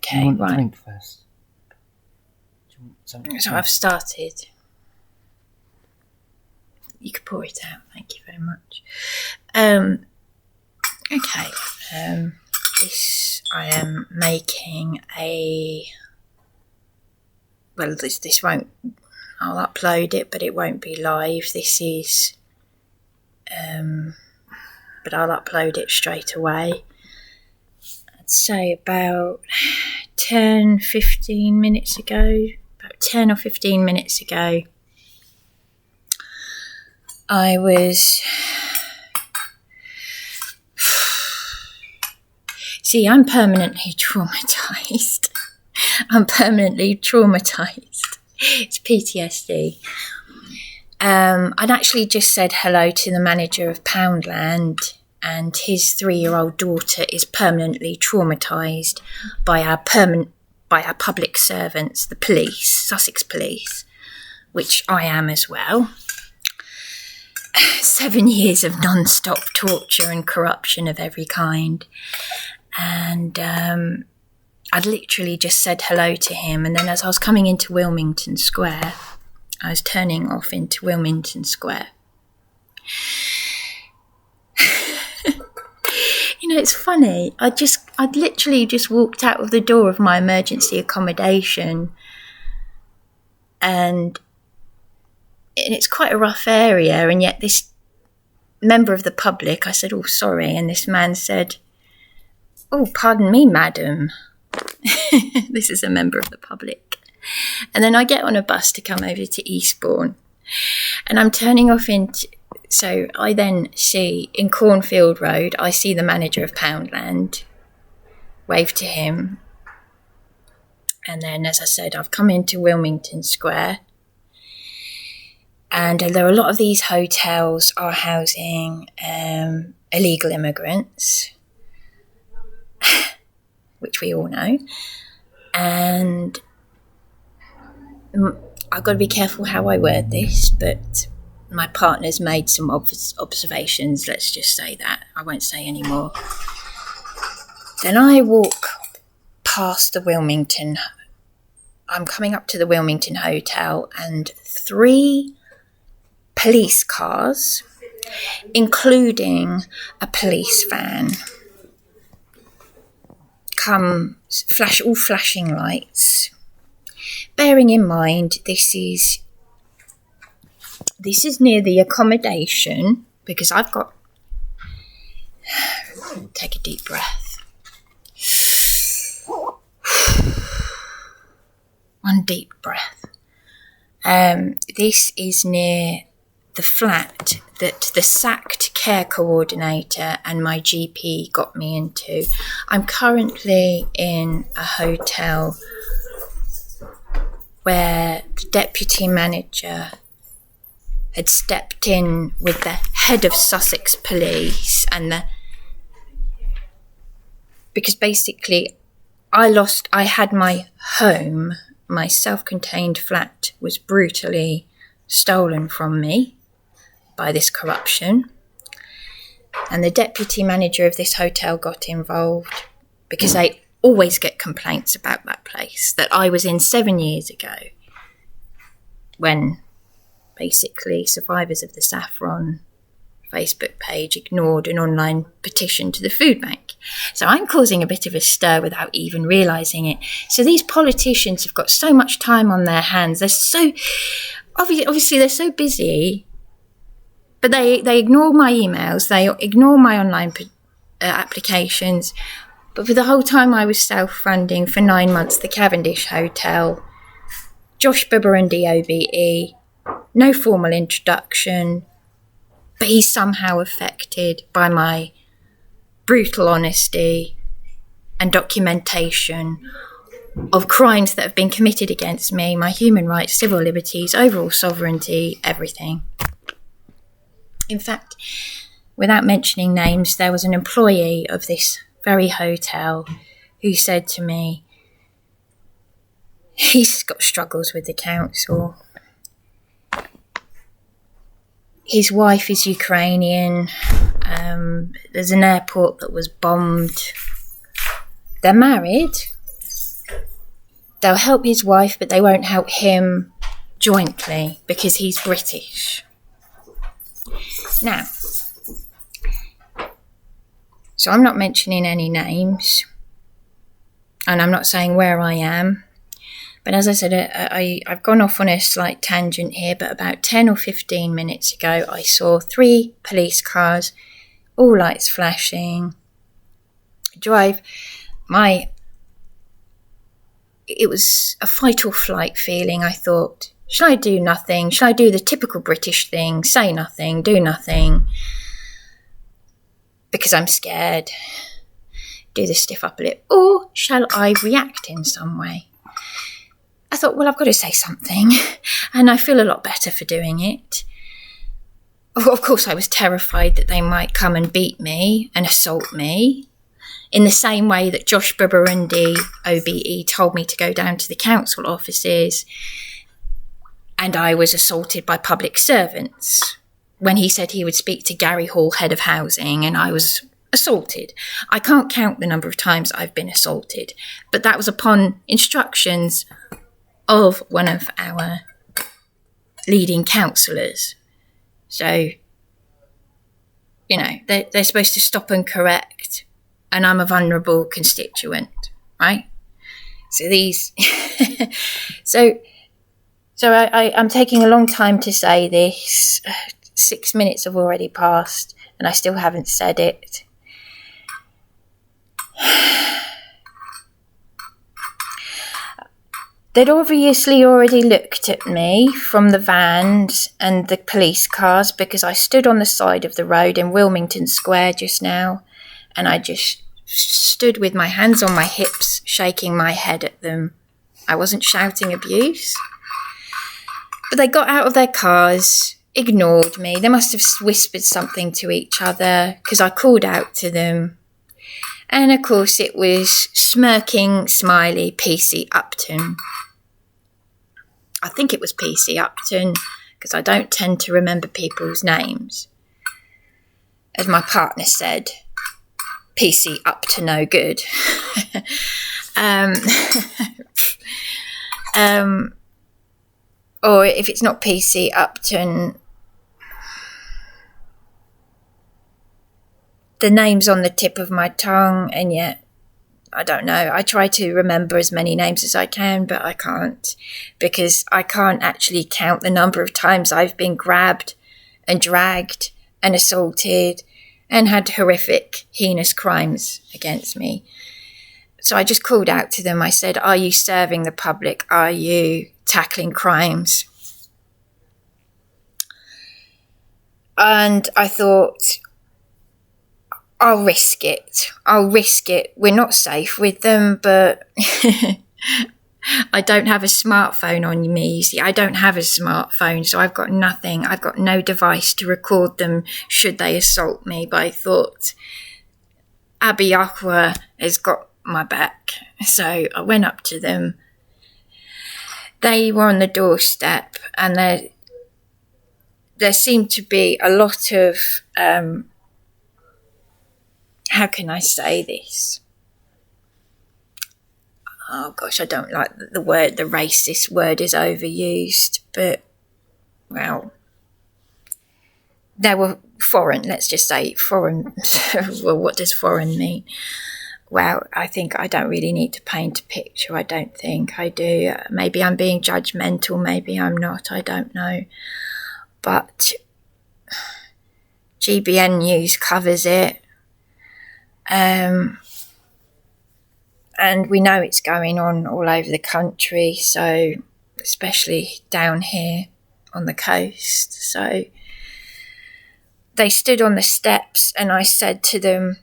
Okay, you want right. a drink first? Do you want something? So I've started. You could pour it out. Thank you very much. Okay. This I am making a. Well, this won't. I'll upload it, but it won't be live. This is. But I'll upload it straight away. I'd say about 10-15 minutes ago. About 10 or 15 minutes ago. I was. See, I'm permanently traumatised. It's PTSD. I'd actually just said hello to the manager of Poundland, and his 3-year-old daughter is permanently traumatised by our public servants, the police, Sussex Police, which I am as well. 7 years of non-stop torture and corruption of every kind. And I'd literally just said hello to him. And then as I was coming into Wilmington Square, I was turning off into Wilmington Square. You know, it's funny. I'd literally just walked out of the door of my emergency accommodation. And it's quite a rough area, and yet this member of the public, I said, "Oh, sorry," and this man said, "Oh, pardon me, madam." This is a member of the public. And then I get on a bus to come over to Eastbourne, and I'm turning off into, so I then see in Cornfield Road, I see the manager of Poundland, wave to him, and then, as I said, I've come into Wilmington Square. And there are a lot of these hotels are housing illegal immigrants, which we all know. And I've got to be careful how I word this, but my partner's made some observations, let's just say that. I won't say any more. Then I walk past the Wilmington. I'm coming up to the Wilmington Hotel, and 3 police cars, including a police van, come all flashing lights. Bearing in mind, this is near the accommodation, because I've got. Take a deep breath. One deep breath. This is near the flat that the sacked care coordinator and my GP got me into. I'm currently in a hotel where the deputy manager had stepped in with the head of Sussex Police, and because basically I had my home, my self-contained flat was brutally stolen from me by this corruption, and the deputy manager of this hotel got involved because they always get complaints about that place that I was in 7 years ago, when basically survivors of the Saffron Facebook page ignored an online petition to the food bank. So I'm causing a bit of a stir without even realising it. So these politicians have got so much time on their hands. They're so obviously they're so busy, but they ignore my emails, they ignore my online applications. But for the whole time I was self-funding for 9 months the Cavendish Hotel, Josh Bibber and DOBE, no formal introduction, but he's somehow affected by my brutal honesty and documentation of crimes that have been committed against me, my human rights, civil liberties, overall sovereignty, everything. In fact, without mentioning names, there was an employee of this very hotel who said to me, he's got struggles with the council. His wife is Ukrainian. There's an airport that was bombed. They're married. they'll help his wife, but they won't help him jointly because he's British. Now, so I'm not mentioning any names, and I'm not saying where I am. But as I said, I've gone off on a slight tangent here, but about 10 or 15 minutes ago, I saw 3 police cars, all lights flashing, drive. It was a fight or flight feeling. I thought, should I do nothing? Should I do the typical British thing, say nothing, do nothing? Because I'm scared, do the stiff upper lip, or shall I react in some way? I thought, well, I've got to say something, and I feel a lot better for doing it. Of course, I was terrified that they might come and beat me and assault me, in the same way that Josh Burundi, OBE, told me to go down to the council offices, and I was assaulted by public servants when he said he would speak to Gary Hall, head of housing, and I was assaulted. I can't count the number of times I've been assaulted, but that was upon instructions of one of our leading councillors. So, you know, they're supposed to stop and correct, and I'm a vulnerable constituent, right? So I'm taking a long time to say this. 6 minutes have already passed, and I still haven't said it. They'd obviously already looked at me from the vans and the police cars, because I stood on the side of the road in Wilmington Square just now, and I just stood with my hands on my hips, shaking my head at them. I wasn't shouting abuse. But they got out of their cars, ignored me. They must have whispered something to each other, because I called out to them. And of course it was smirking, smiley, PC Upton. I think it was PC Upton, because I don't tend to remember people's names. As my partner said, PC up to no good. Or if it's not PC Upton, the name's on the tip of my tongue, and yet I don't know. I try to remember as many names as I can, but I can't, because I can't actually count the number of times I've been grabbed and dragged and assaulted and had horrific, heinous crimes against me. So I just called out to them. I said, are you serving the public? Are you tackling crimes? And I thought, I'll risk it. We're not safe with them, but I don't have a smartphone on me. You see, I don't have a smartphone, so I've got nothing. I've got no device to record them should they assault me. But I thought, Abiyakhwa has got my back. So I went up to them. They were on the doorstep, and there seemed to be a lot of... how can I say this? Oh gosh, I don't like the word, the racist word is overused, but, well, they were foreign, let's just say foreign. Well, what does foreign mean? Well, I think I don't really need to paint a picture. I don't think I do. Maybe I'm being judgmental, maybe I'm not, I don't know. But GBN News covers it. And we know it's going on all over the country, so especially down here on the coast. So they stood on the steps, and I said to them,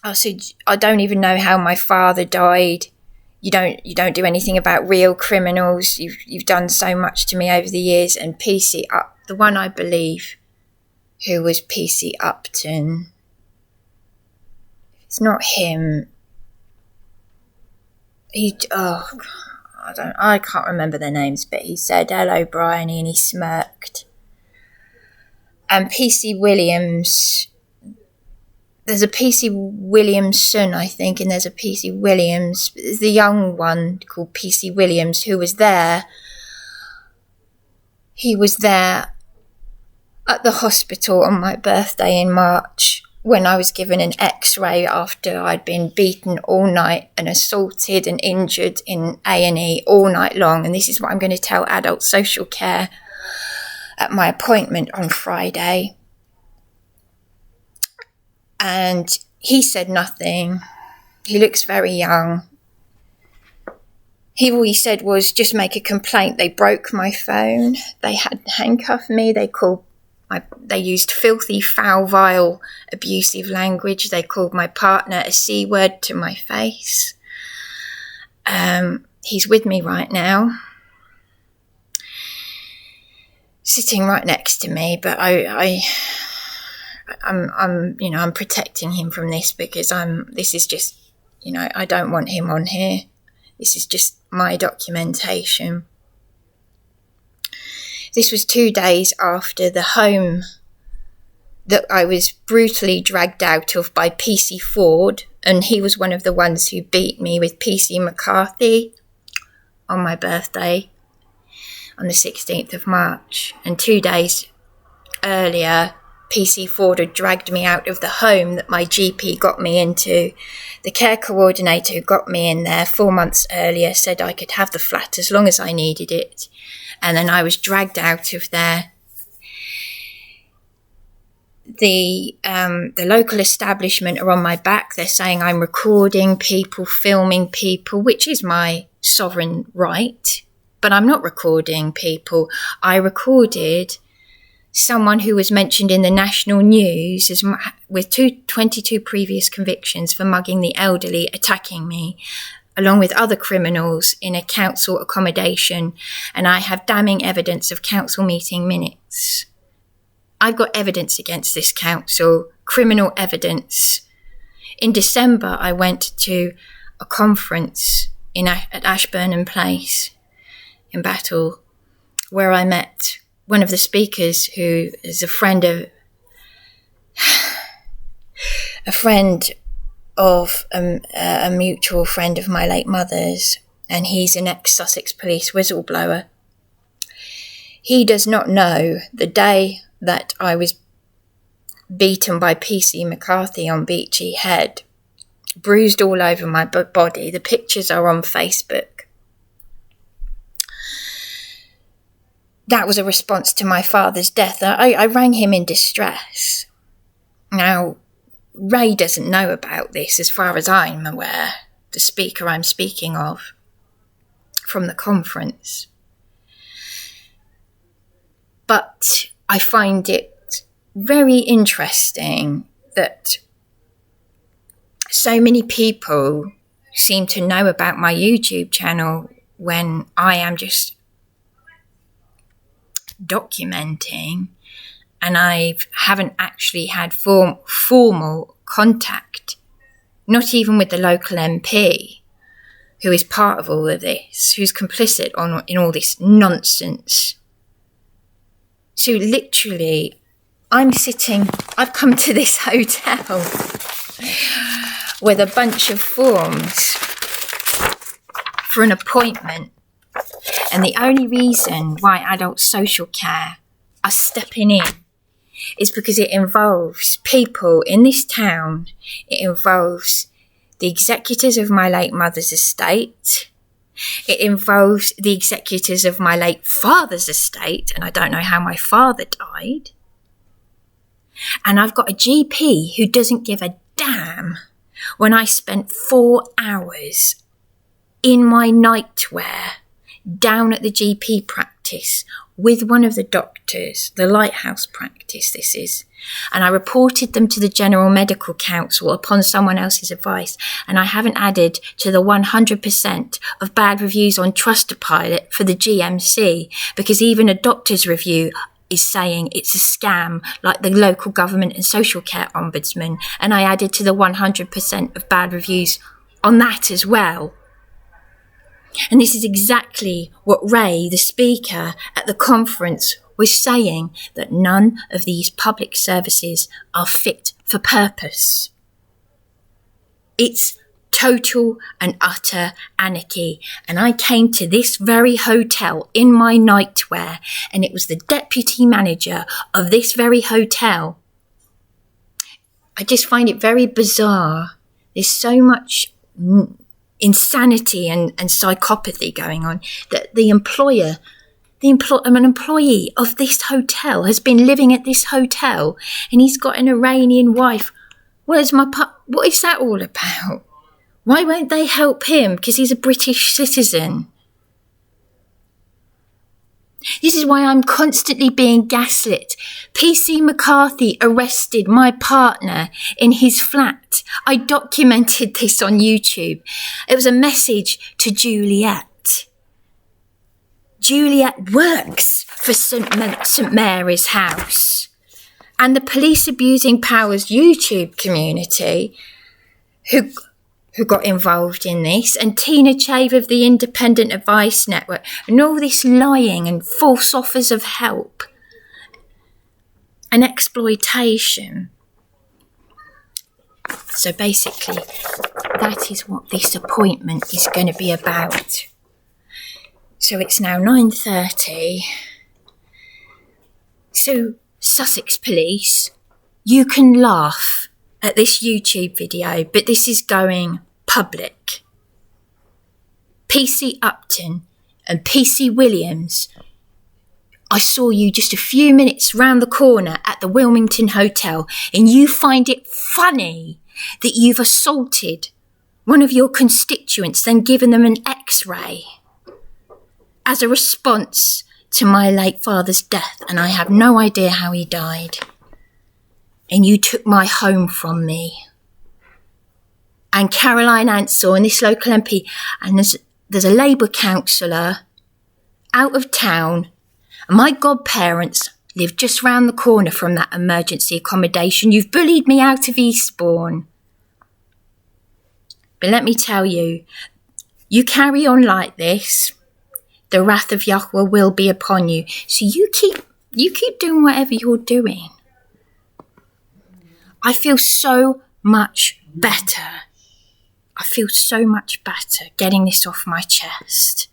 I said, I don't even know how my father died. You don't do anything about real criminals. You've done so much to me over the years. And PC Up, the one I believe who was PC Upton, it's not him. I can't remember their names, but he said, hello, Bryony, and he smirked. And PC Williams, there's a PC Williams son, I think, and there's a PC Williams, the young one called PC Williams, who was there. He was there at the hospital on my birthday in March when I was given an x-ray after I'd been beaten all night and assaulted and injured in A&E all night long. And this is what I'm going to tell adult social care at my appointment on Friday. And he said nothing. He looks very young. All he said was, just make a complaint. They broke my phone. They had handcuffed me. They used filthy, foul, vile, abusive language. They called my partner a C word to my face. He's with me right now, sitting right next to me. But I'm protecting him from this because this is just, I don't want him on here. This is just my documentation. This was 2 days after the home that I was brutally dragged out of by PC Ford, and he was one of the ones who beat me with PC McCarthy on my birthday on the 16th of March. And 2 days earlier, PC Ford had dragged me out of the home that my GP got me into. The care coordinator who got me in there 4 months earlier said I could have the flat as long as I needed it. And then I was dragged out of there. The local establishment are on my back. They're saying I'm recording people, filming people, which is my sovereign right. But I'm not recording people. I recorded someone who was mentioned in the national news with 22 previous convictions for mugging the elderly, attacking me, along with other criminals in a council accommodation. And I have damning evidence of council meeting minutes. I've got evidence against this council, criminal evidence. In December, I went to a conference at Ashburnham Place in Battle, where I met one of the speakers who is a friend of a mutual friend of my late mother's, and he's an ex-Sussex police whistleblower. He does not know the day that I was beaten by PC McCarthy on Beachy Head, bruised all over my body. The pictures are on Facebook. That was a response to my father's death. I rang him in distress. Now, Ray doesn't know about this as far as I'm aware, the speaker I'm speaking of from the conference. But I find it very interesting that so many people seem to know about my YouTube channel when I am just documenting, and I haven't actually had formal contact, not even with the local MP, who is part of all of this, who's complicit in all this nonsense. So literally, I've come to this hotel with a bunch of forms for an appointment. And the only reason why adult social care are stepping in is because it involves people in this town. It involves the executors of my late mother's estate. It involves the executors of my late father's estate, and I don't know how my father died. And I've got a GP who doesn't give a damn when I spent 4 hours in my nightwear down at the GP practice with one of the doctors, the Lighthouse practice this is, and I reported them to the General Medical Council upon someone else's advice, and I haven't added to the 100% of bad reviews on Trustpilot for the GMC, because even a doctor's review is saying it's a scam, like the local government and social care ombudsman, and I added to the 100% of bad reviews on that as well. And this is exactly what Ray, the speaker at the conference, was saying, that none of these public services are fit for purpose. It's total and utter anarchy. And I came to this very hotel in my nightwear, and it was the deputy manager of this very hotel. I just find it very bizarre. There's so much insanity and psychopathy going on that an employee of this hotel has been living at this hotel, and he's got an Iranian wife. What is that all about? Why won't they help him? Because he's a British citizen. This is why I'm constantly being gaslit. PC McCarthy arrested my partner in his flat. I documented this on YouTube. It was a message to Juliet. Juliet works for St Mary's House. And the Police Abusing Powers YouTube community who got involved in this, and Tina Chave of the Independent Advice Network, and all this lying and false offers of help and exploitation. So basically, that is what this appointment is going to be about. So it's now 9:30. So Sussex Police, you can laugh at this YouTube video, but this is going public. PC Upton and PC Williams, I saw you just a few minutes round the corner at the Wilmington Hotel, and you find it funny that you've assaulted one of your constituents, then given them an X-ray as a response to my late father's death, and I have no idea how he died. And you took my home from me. And Caroline Ansell and this local MP, and there's a Labour councillor out of town, and my godparents live just round the corner from that emergency accommodation. You've bullied me out of Eastbourne. But let me tell you, you carry on like this, the wrath of Yahweh will be upon you. So you keep doing whatever you're doing. I feel so much better. I feel so much better getting this off my chest.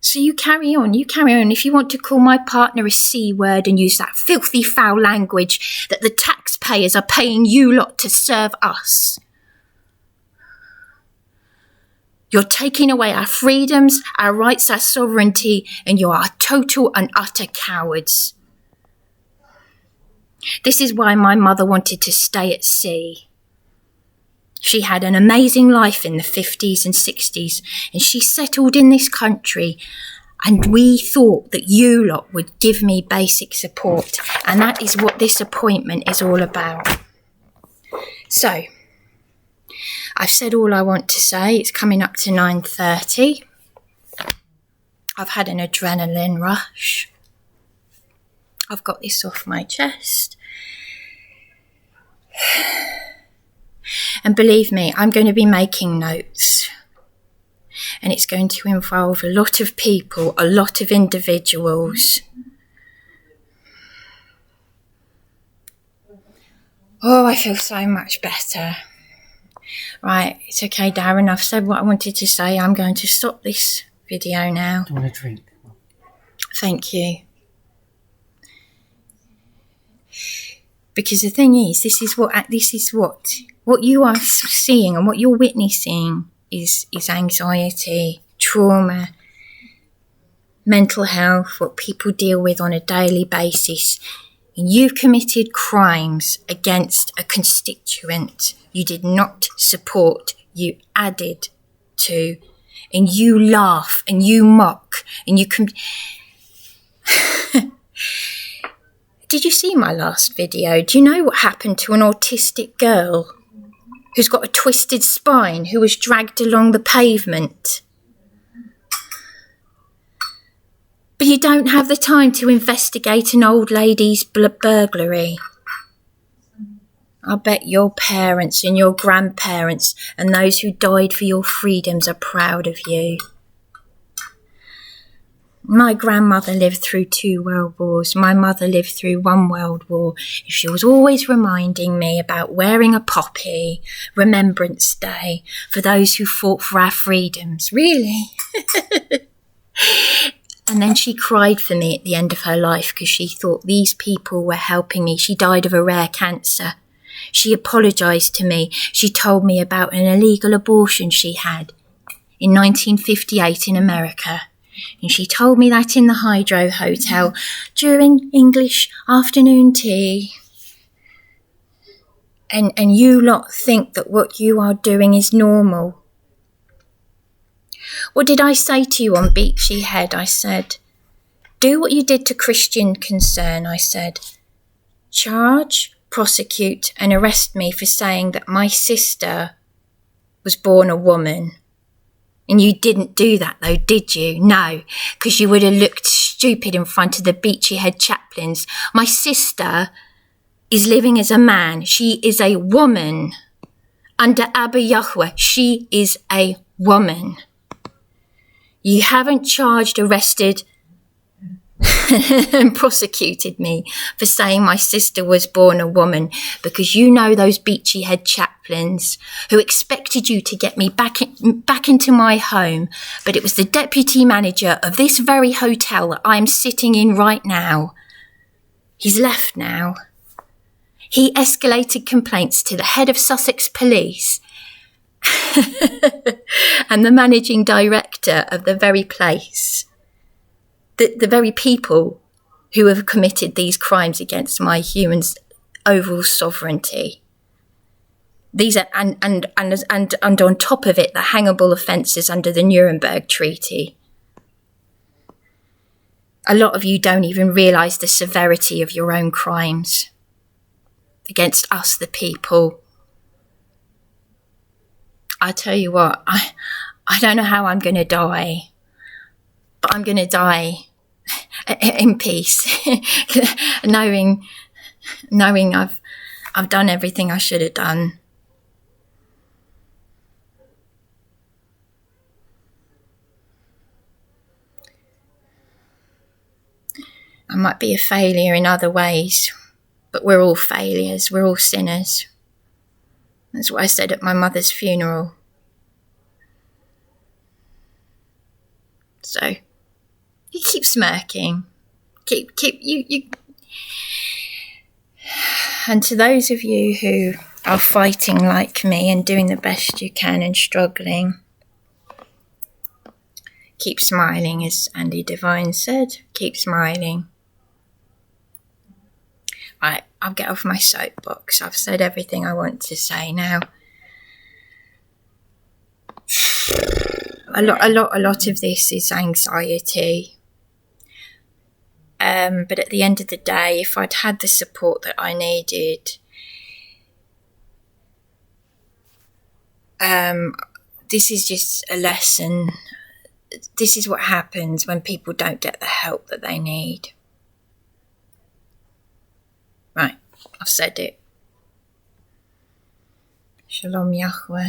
So you carry on. If you want to call my partner a C-word and use that filthy foul language that the taxpayers are paying you lot to serve us. You're taking away our freedoms, our rights, our sovereignty, and you are total and utter cowards. This is why my mother wanted to stay at sea. She had an amazing life in the 50s and 60s, and she settled in this country, and we thought that you lot would give me basic support, and that is what this appointment is all about. So, I've said all I want to say. It's coming up to 9:30. I've had an adrenaline rush. I've got this off my chest. And believe me, I'm going to be making notes. And it's going to involve a lot of people, a lot of individuals. Oh, I feel so much better. Right, it's okay, Darren. I've said what I wanted to say. I'm going to stop this video now. Do you want a drink? Thank you. Because the thing is, this is what you are seeing and what you're witnessing is anxiety, trauma, mental health, what people deal with on a daily basis. And you've committed crimes against a constituent you did not support, you added to, and you laugh and you mock and you Did you see my last video? Do you know what happened to an autistic girl who's got a twisted spine who was dragged along the pavement? But you don't have the time to investigate an old lady's burglary. I bet your parents and your grandparents and those who died for your freedoms are proud of you. My grandmother lived through 2 world wars. My mother lived through 1 world war. She was always reminding me about wearing a poppy, Remembrance Day, for those who fought for our freedoms. Really? And then she cried for me at the end of her life because she thought these people were helping me. She died of a rare cancer. She apologised to me. She told me about an illegal abortion she had in 1958 in America. And she told me that in the Hydro Hotel during English afternoon tea. And you lot think that what you are doing is normal. What did I say to you on Beachy Head? I said, do what you did to Christian Concern. I said, charge, prosecute and arrest me for saying that my sister was born a woman. And you didn't do that though, did you? No, because you would have looked stupid in front of the Beachy Head chaplains. My sister is living as a man. She is a woman. Under Abba Yahweh, she is a woman. You haven't charged, arrested and prosecuted me for saying my sister was born a woman because you know those Beachy Head chaplains who expected you to get me back into my home, but it was the deputy manager of this very hotel that I'm sitting in right now. He's left now. He escalated complaints to the head of Sussex Police and the managing director of the very place. The very people who have committed these crimes against my human's overall sovereignty. These are and on top of it, the hangable offences under the Nuremberg Treaty. A lot of you don't even realise the severity of your own crimes against us, the people. I tell you what, I don't know how I'm going to die. But I'm going to die in peace, knowing I've done everything I should have done. I might be a failure in other ways, but we're all failures. We're all sinners. That's what I said at my mother's funeral. So, you keep smirking. Keep you. And to those of you who are fighting like me and doing the best you can and struggling, keep smiling, as Andy Devine said. Keep smiling. Right, I'll get off my soapbox. I've said everything I want to say now. A lot of this is anxiety. But at the end of the day, if I'd had the support that I needed, this is just a lesson. This is what happens when people don't get the help that they need. Right, I've said it. Shalom Yahweh.